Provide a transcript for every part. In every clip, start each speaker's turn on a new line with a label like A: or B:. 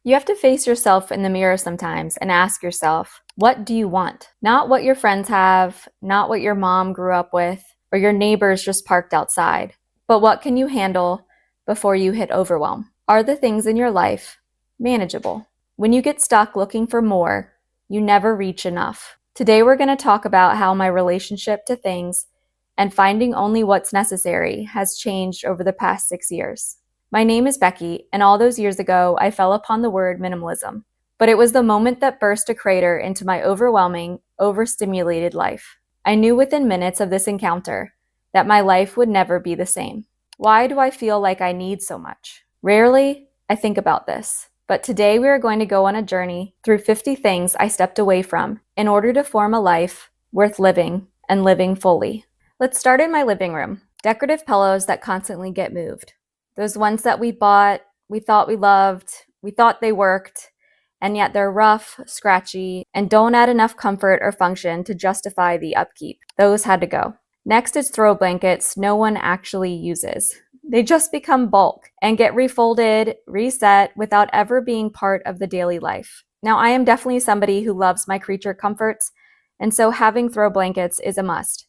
A: You have to face yourself in the mirror sometimes and ask yourself, what do you want? Not what your friends have, not what your mom grew up with, or your neighbors just parked outside, but what can you handle before you hit overwhelm? Are the things in your life manageable? When you get stuck looking for more, you never reach enough. Today we're going to talk about how my relationship to things and finding only what's necessary has changed over the past 6 years. My name is Becky, and all those years ago, I fell upon the word minimalism. But it was the moment that burst a crater into my overwhelming, overstimulated life. I knew within minutes of this encounter that my life would never be the same. Why do I feel like I need so much? Rarely, I think about this. But today we are going to go on a journey through 50 things I stepped away from in order to form a life worth living and living fully. Let's start in my living room. Decorative pillows that constantly get moved. Those ones that we bought, we thought we loved, we thought they worked, and yet they're rough, scratchy, and don't add enough comfort or function to justify the upkeep. Those had to go. Next is throw blankets no one actually uses. They just become bulk and get refolded, reset without ever being part of the daily life. Now, I am definitely somebody who loves my creature comforts, and so having throw blankets is a must.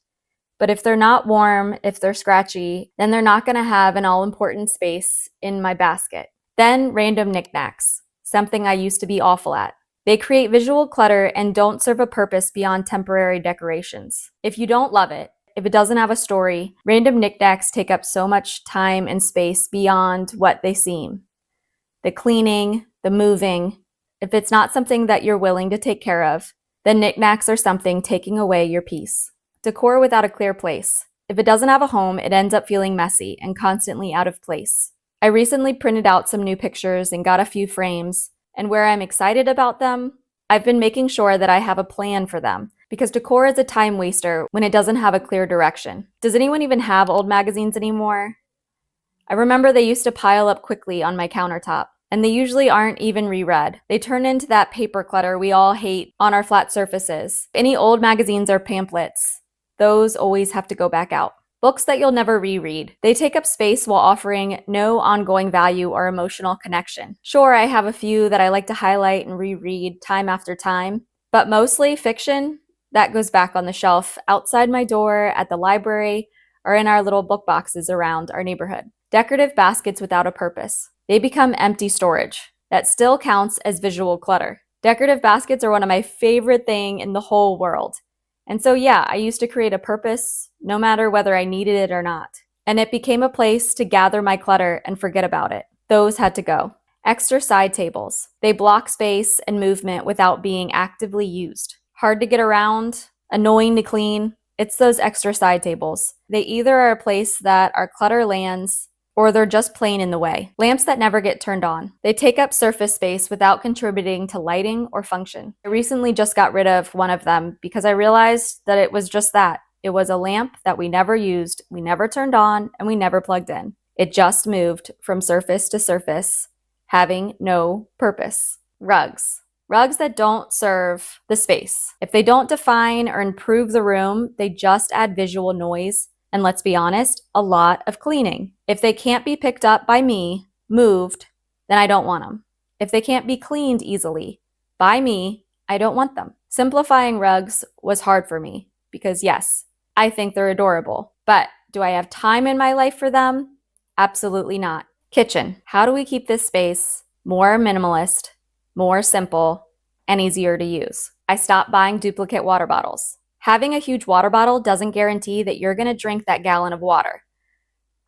A: But if they're not warm, if they're scratchy, then they're not going to have an all-important space in my basket. Then random knickknacks, something I used to be awful at. They create visual clutter and don't serve a purpose beyond temporary decorations. If you don't love it, if it doesn't have a story, random knickknacks take up so much time and space beyond what they seem. The cleaning, the moving, if it's not something that you're willing to take care of, then knickknacks are something taking away your peace. Decor without a clear place. If it doesn't have a home, it ends up feeling messy and constantly out of place. I recently printed out some new pictures and got a few frames, and where I'm excited about them, I've been making sure that I have a plan for them, because decor is a time waster when it doesn't have a clear direction. Does anyone even have old magazines anymore? I remember they used to pile up quickly on my countertop, and they usually aren't even reread. They turn into that paper clutter we all hate on our flat surfaces. Any old magazines or pamphlets, those always have to go back out. Books that you'll never reread. They take up space while offering no ongoing value or emotional connection. Sure, I have a few that I like to highlight and reread time after time, but mostly fiction that goes back on the shelf outside my door, at the library, or in our little book boxes around our neighborhood. Decorative baskets without a purpose. They become empty storage. That still counts as visual clutter. Decorative baskets are one of my favorite things in the whole world. And so yeah, I used to create a purpose, no matter whether I needed it or not. And it became a place to gather my clutter and forget about it. Those had to go. Extra side tables. They block space and movement without being actively used. Hard to get around, annoying to clean. It's those extra side tables. They either are a place that our clutter lands, or they're just plain in the way. Lamps that never get turned on. They take up surface space without contributing to lighting or function. I recently just got rid of one of them because I realized that it was just that. It was a lamp that we never used, we never turned on, and we never plugged in. It just moved from surface to surface, having no purpose. Rugs. Rugs that don't serve the space. If they don't define or improve the room, they just add visual noise, and let's be honest, a lot of cleaning. If they can't be picked up by me, moved, then I don't want them. If they can't be cleaned easily by me, I don't want them. Simplifying rugs was hard for me because yes, I think they're adorable, but do I have time in my life for them? Absolutely not. Kitchen. How do we keep this space more minimalist, more simple, and easier to use? I stopped buying duplicate water bottles. Having a huge water bottle doesn't guarantee that you're going to drink that gallon of water.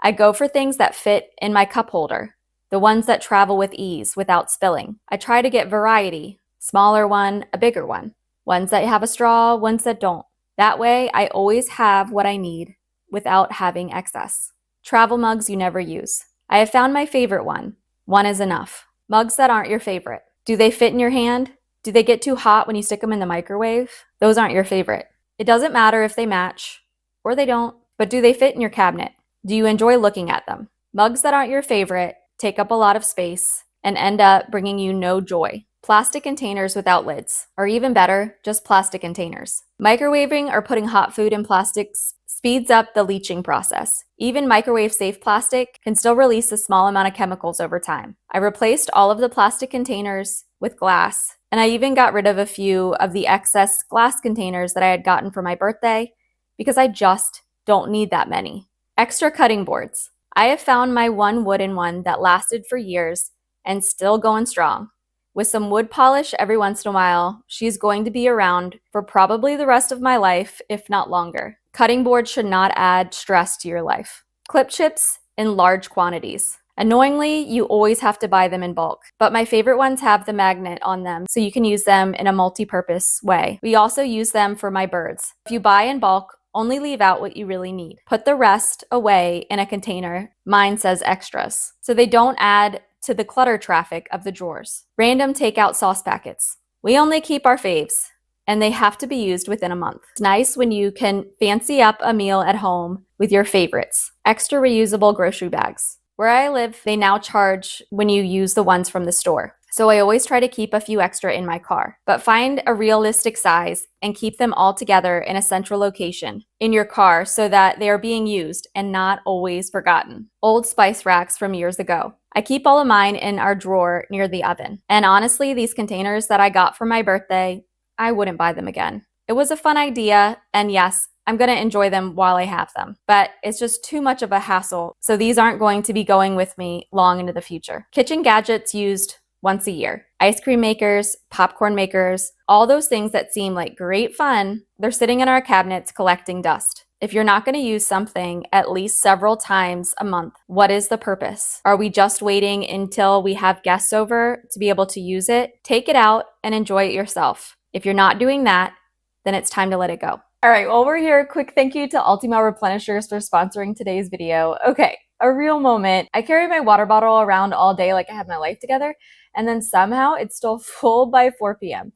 A: I go for things that fit in my cup holder, the ones that travel with ease without spilling. I try to get variety, smaller one, a bigger one, ones that have a straw, ones that don't. That way, I always have what I need without having excess. Travel mugs you never use. I have found my favorite one. One is enough. Mugs that aren't your favorite. Do they fit in your hand? Do they get too hot when you stick them in the microwave? Those aren't your favorite. It doesn't matter if they match or they don't, but do they fit in your cabinet? Do you enjoy looking at them? Mugs that aren't your favorite take up a lot of space and end up bringing you no joy. Plastic containers without lids, or even better, just plastic containers. Microwaving or putting hot food in plastic speeds up the leaching process. Even microwave-safe plastic can still release a small amount of chemicals over time. I replaced all of the plastic containers with glass, and I even got rid of a few of the excess glass containers that I had gotten for my birthday because I just don't need that many. Extra cutting boards. I have found my one wooden one that lasted for years and still going strong. With some wood polish every once in a while, she's going to be around for probably the rest of my life, if not longer. Cutting boards should not add stress to your life. Clip chips in large quantities. Annoyingly, you always have to buy them in bulk, but my favorite ones have the magnet on them so you can use them in a multi-purpose way. We also use them for my birds. If you buy in bulk, only leave out what you really need. Put the rest away in a container. Mine says extras, so they don't add to the clutter traffic of the drawers. Random takeout sauce packets. We only keep our faves, and they have to be used within a month. It's nice when you can fancy up a meal at home with your favorites. Extra reusable grocery bags. Where I live, they now charge when you use the ones from the store. So I always try to keep a few extra in my car, but find a realistic size and keep them all together in a central location in your car so that they are being used and not always forgotten. Old spice racks from years ago. I keep all of mine in our drawer near the oven. And honestly, these containers that I got for my birthday, I wouldn't buy them again. It was a fun idea, and yes, I'm going to enjoy them while I have them, but it's just too much of a hassle, so these aren't going to be going with me long into the future. Kitchen gadgets used once a year. Ice cream makers, popcorn makers, all those things that seem like great fun, they're sitting in our cabinets collecting dust. If you're not going to use something at least several times a month, what is the purpose? Are we just waiting until we have guests over to be able to use it? Take it out and enjoy it yourself. If you're not doing that, then it's time to let it go. All right, while we're here, quick thank you to Ultima Replenishers for sponsoring today's video. Okay, a real moment. I carry my water bottle around all day like I have my life together, and then somehow it's still full by 4 p.m.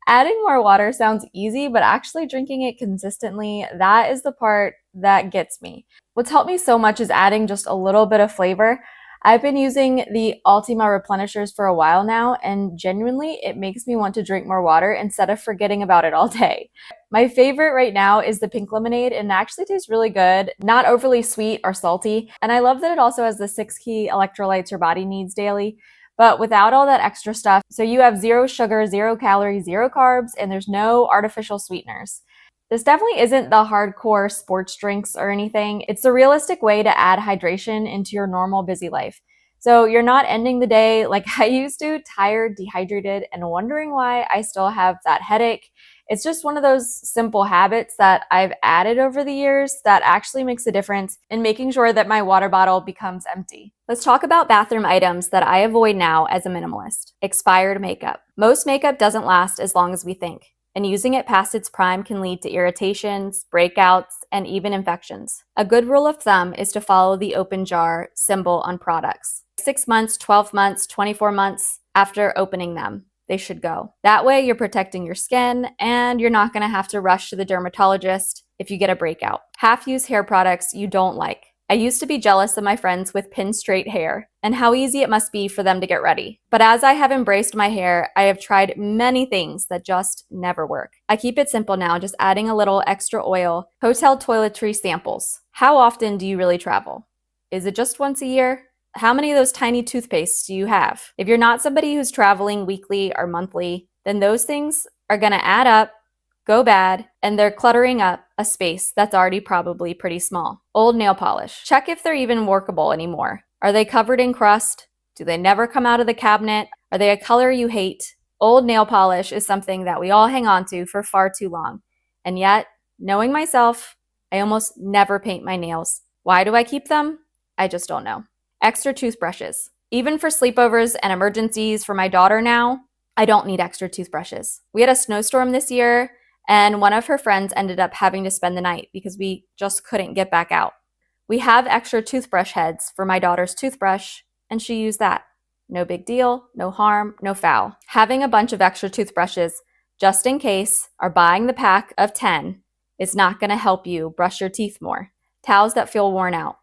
A: Adding more water sounds easy, but actually drinking it consistently, that is the part that gets me. What's helped me so much is adding just a little bit of flavor. I've been using the Ultima Replenishers for a while now, and genuinely, it makes me want to drink more water instead of forgetting about it all day. My favorite right now is the pink lemonade, and it actually tastes really good, not overly sweet or salty, and I love that it also has the 6 key electrolytes your body needs daily, but without all that extra stuff. So you have 0 sugar, 0 calories, 0 carbs, and there's no artificial sweeteners. This definitely isn't the hardcore sports drinks or anything. It's a realistic way to add hydration into your normal busy life. So you're not ending the day like I used to, tired, dehydrated, and wondering why I still have that headache. It's just one of those simple habits that I've added over the years that actually makes a difference in making sure that my water bottle becomes empty. Let's talk about bathroom items that I avoid now as a minimalist. Expired makeup. Most makeup doesn't last as long as we think, and using it past its prime can lead to irritations, breakouts, and even infections. A good rule of thumb is to follow the open jar symbol on products. 6 months, 12 months, 24 months after opening them, they should go. That way you're protecting your skin and you're not gonna have to rush to the dermatologist if you get a breakout. Half-use hair products you don't like. I used to be jealous of my friends with pin straight hair and how easy it must be for them to get ready. But as I have embraced my hair, I have tried many things that just never work. I keep it simple now, just adding a little extra oil. Hotel toiletry samples. How often do you really travel? Is it just once a year? How many of those tiny toothpastes do you have? If you're not somebody who's traveling weekly or monthly, then those things are gonna add up, go bad, and they're cluttering up a space that's already probably pretty small. Old nail polish. Check if they're even workable anymore. Are they covered in crust? Do they never come out of the cabinet? Are they a color you hate? Old nail polish is something that we all hang on to for far too long. And yet, knowing myself, I almost never paint my nails. Why do I keep them? I just don't know. Extra toothbrushes. Even for sleepovers and emergencies for my daughter now, I don't need extra toothbrushes. We had a snowstorm this year, and one of her friends ended up having to spend the night because we just couldn't get back out. We have extra toothbrush heads for my daughter's toothbrush, and she used that. No big deal, no harm, no foul. Having a bunch of extra toothbrushes, just in case, or buying the pack of 10 is not going to help you brush your teeth more. Towels that feel worn out.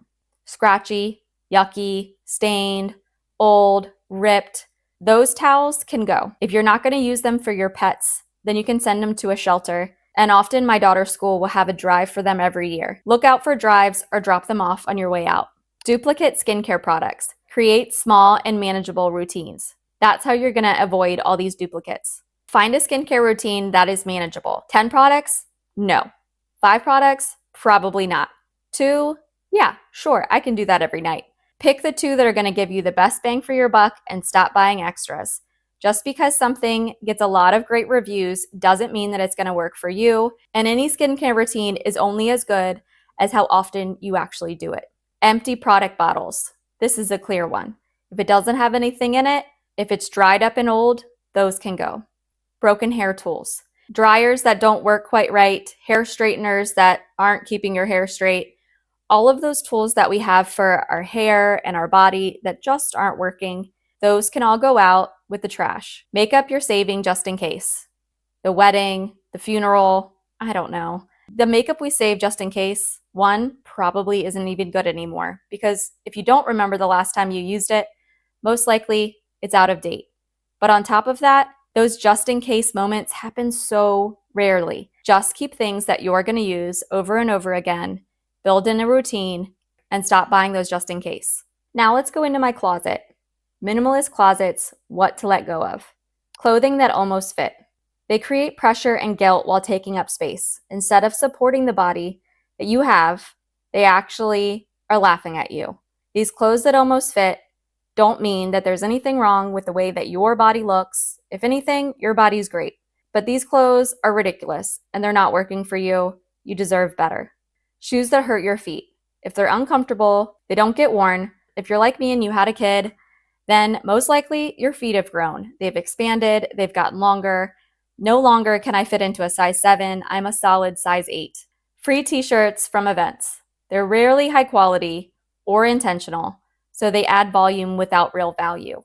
A: Scratchy, yucky, stained, old, ripped. Those towels can go. If you're not going to use them for your pets, then you can send them to a shelter And often my daughter's school will have a drive for them every year. Look out for drives or drop them off on your way out. Duplicate skincare products. Create small and manageable routines. That's how you're going to avoid all these duplicates. Find a skincare routine that is manageable. 10 products? No. 5 products? Probably not. 2? Yeah, sure, I can do that every night. Pick the 2 that are going to give you the best bang for your buck and stop buying extras. Just because something gets a lot of great reviews doesn't mean that it's going to work for you, and any skincare routine is only as good as how often you actually do it. Empty product bottles. This is a clear one. If it doesn't have anything in it, if it's dried up and old, those can go. Broken hair tools. Dryers that don't work quite right, hair straighteners that aren't keeping your hair straight, all of those tools that we have for our hair and our body that just aren't working, those can all go out with the trash. Makeup you're saving just in case. The wedding, the funeral, I don't know. The makeup we save just in case, one, probably isn't even good anymore because if you don't remember the last time you used it, most likely it's out of date. But on top of that, those just in case moments happen so rarely. Just keep things that you're going to use over and over again, build in a routine, and stop buying those just in case. Now let's go into my closet. Minimalist closets, what to let go of. Clothing that almost fit. They create pressure and guilt while taking up space. Instead of supporting the body that you have, they actually are laughing at you. These clothes that almost fit don't mean that there's anything wrong with the way that your body looks. If anything, your body's great. But these clothes are ridiculous and they're not working for you. You deserve better. Shoes that hurt your feet. If they're uncomfortable, they don't get worn. If you're like me and you had a kid, then most likely your feet have grown. They've expanded, they've gotten longer. No longer can I fit into a size 7, I'm a solid size 8. Free t-shirts from events. They're rarely high quality or intentional, so they add volume without real value.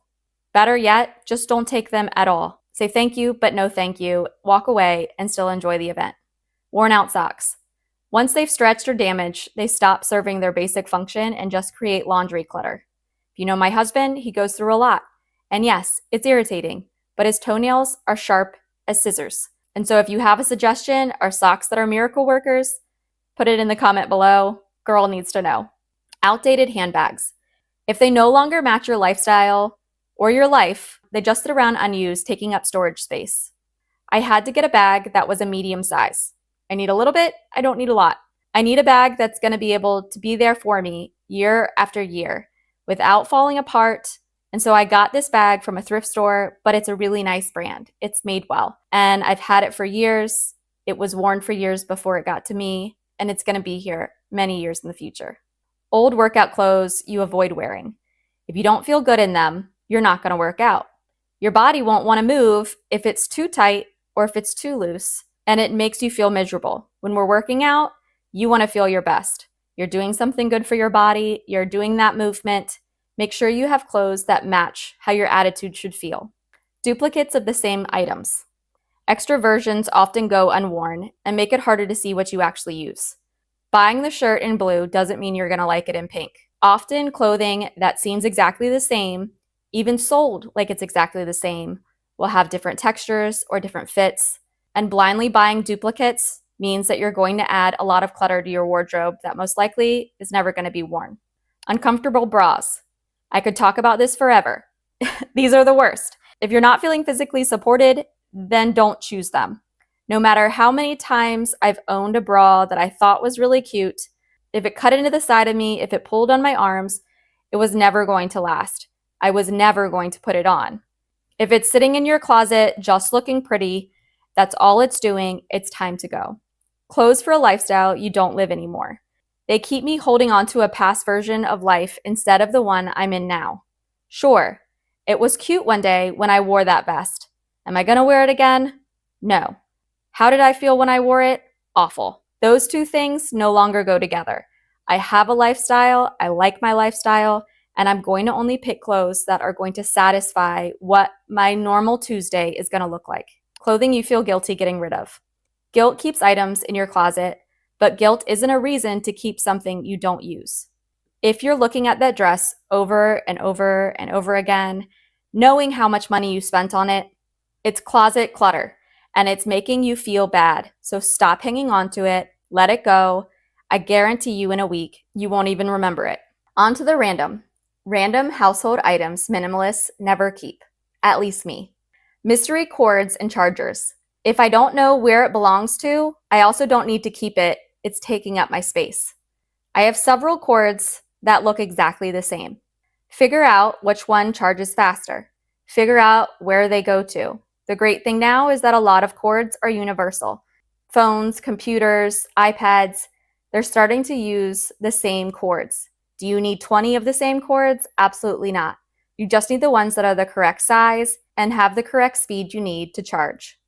A: Better yet, just don't take them at all. Say thank you, but no thank you. Walk away and still enjoy the event. Worn out socks. Once they've stretched or damaged, they stop serving their basic function and just create laundry clutter. If you know my husband, he goes through a lot. And yes, it's irritating, but his toenails are sharp as scissors. And so if you have a suggestion or socks that are miracle workers, put it in the comment below. Girl needs to know. Outdated handbags. If they no longer match your lifestyle or your life, they just sit around unused, taking up storage space. I had to get a bag that was a medium size. I need a little bit, I don't need a lot. I need a bag that's going to be able to be there for me year after year without falling apart. And so I got this bag from a thrift store, but it's a really nice brand. It's made well. And I've had it for years. It was worn for years before it got to me, and it's going to be here many years in the future. Old workout clothes you avoid wearing. If you don't feel good in them, you're not going to work out. Your body won't want to move if it's too tight or if it's too loose, and it makes you feel miserable. When we're working out, you want to feel your best. You're doing something good for your body. You're doing that movement. Make sure you have clothes that match how your attitude should feel. Duplicates of the same items. Extra versions often go unworn and make it harder to see what you actually use. Buying the shirt in blue doesn't mean you're going to like it in pink. Often clothing that seems exactly the same, even sold like it's exactly the same, will have different textures or different fits. And blindly buying duplicates means that you're going to add a lot of clutter to your wardrobe that most likely is never going to be worn. Uncomfortable bras. I could talk about this forever. These are the worst. If you're not feeling physically supported, then don't choose them. No matter how many times I've owned a bra that I thought was really cute, if it cut into the side of me, if it pulled on my arms, it was never going to last. I was never going to put it on. If it's sitting in your closet just looking pretty, that's all it's doing, it's time to go. Clothes for a lifestyle you don't live anymore. They keep me holding on to a past version of life instead of the one I'm in now. Sure, it was cute one day when I wore that vest. Am I going to wear it again? No. How did I feel when I wore it? Awful. Those two things no longer go together. I have a lifestyle, I like my lifestyle, and I'm going to only pick clothes that are going to satisfy what my normal Tuesday is going to look like. Clothing you feel guilty getting rid of. Guilt keeps items in your closet, but guilt isn't a reason to keep something you don't use. If you're looking at that dress over and over and over again, knowing how much money you spent on it, it's closet clutter. and it's making you feel bad. So stop hanging on to it, let it go. I guarantee you in a week, you won't even remember it. On to the random. Random household items minimalists never keep, at least me. Mystery cords and chargers. If I don't know where it belongs to, I also don't need to keep it. It's taking up my space. I have several cords that look exactly the same. Figure out which one charges faster. Figure out where they go to. The great thing now is that a lot of cords are universal. Phones, computers, iPads, they're starting to use the same cords. Do you need 20 of the same cords? Absolutely not. You just need the ones that are the correct size and have the correct speed you need to charge.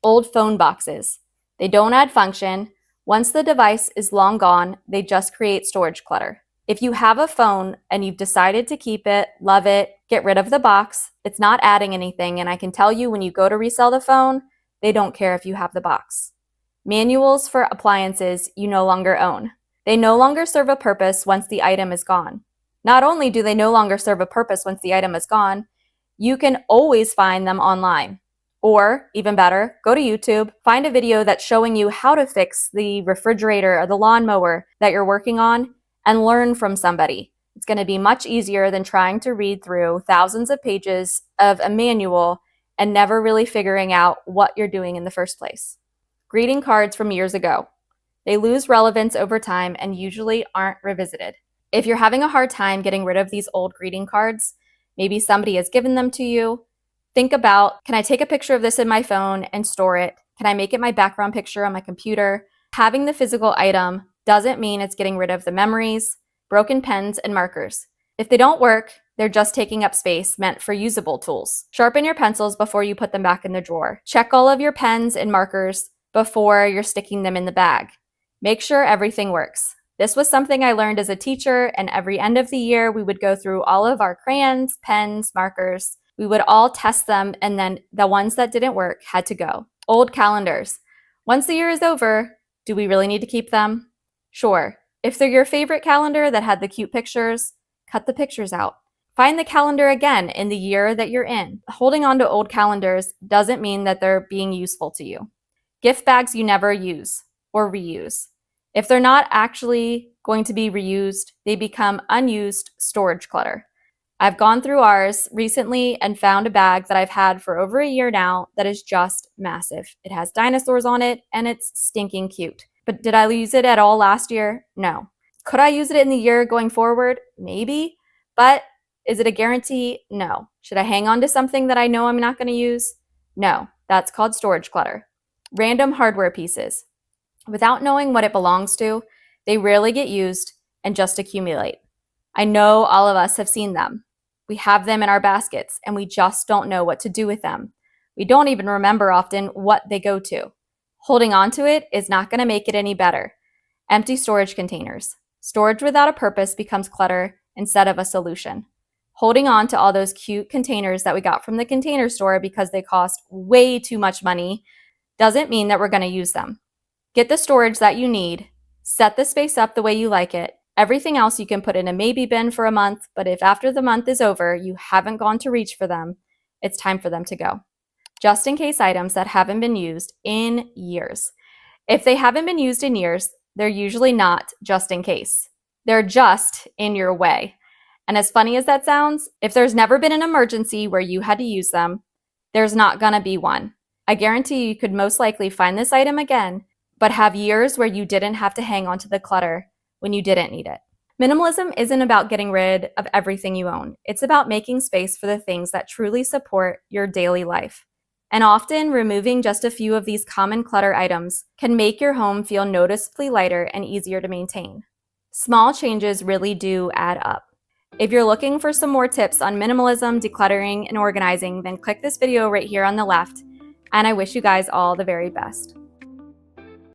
A: Old phone boxes. They don't add function. Once the device is long gone, they just create storage clutter. If you have a phone and you've decided to keep it, love it, get rid of the box, it's not adding anything, and I can tell you when you go to resell the phone, they don't care if you have the box. Manuals for appliances you no longer own. They no longer serve a purpose once the item is gone. Not only do they no longer serve a purpose once the item is gone, you can always find them online. Or, even better, go to YouTube, find a video that's showing you how to fix the refrigerator or the lawnmower that you're working on, and learn from somebody. It's going to be much easier than trying to read through thousands of pages of a manual and never really figuring out what you're doing in the first place. Greeting cards from years ago. They lose relevance over time and usually aren't revisited. If you're having a hard time getting rid of these old greeting cards, maybe somebody has given them to you, think about, can I take a picture of this in my phone and store it? Can I make it my background picture on my computer? Having the physical item doesn't mean it's getting rid of the memories, broken pens, and markers. If they don't work, they're just taking up space meant for usable tools. Sharpen your pencils before you put them back in the drawer. Check all of your pens and markers before you're sticking them in the bag. Make sure everything works. This was something I learned as a teacher, and every end of the year, we would go through all of our crayons, pens, markers. We would all test them, and then the ones that didn't work had to go. Old calendars. Once the year is over, do we really need to keep them? Sure. If they're your favorite calendar that had the cute pictures, cut the pictures out. Find the calendar again in the year that you're in. Holding on to old calendars doesn't mean that they're being useful to you. Gift bags you never use or reuse. If they're not actually going to be reused, they become unused storage clutter. I've gone through ours recently and found a bag that I've had for over a year now that is just massive. It has dinosaurs on it and it's stinking cute. But did I use it at all last year? No. Could I use it in the year going forward? Maybe. But is it a guarantee? No. Should I hang on to something that I know I'm not going to use? No. That's called storage clutter. Random hardware pieces. Without knowing what it belongs to, they rarely get used and just accumulate. I know all of us have seen them. We have them in our baskets and we just don't know what to do with them. We don't even remember often what they go to. Holding on to it is not going to make it any better. Empty storage containers. Storage without a purpose becomes clutter instead of a solution. Holding on to all those cute containers that we got from the container store because they cost way too much money doesn't mean that we're going to use them. Get the storage that you need. Set the space up the way you like it. Everything else you can put in a maybe bin for a month, but if after the month is over, you haven't gone to reach for them, it's time for them to go. Just in case items that haven't been used in years. If they haven't been used in years, they're usually not just in case. They're just in your way. And as funny as that sounds, if there's never been an emergency where you had to use them, there's not gonna be one. I guarantee you could most likely find this item again, but have years where you didn't have to hang on to the clutter when you didn't need it. Minimalism isn't about getting rid of everything you own. It's about making space for the things that truly support your daily life. And often, removing just a few of these common clutter items can make your home feel noticeably lighter and easier to maintain. Small changes really do add up. If you're looking for some more tips on minimalism, decluttering, and organizing, then click this video right here on the left, and I wish you guys all the very best.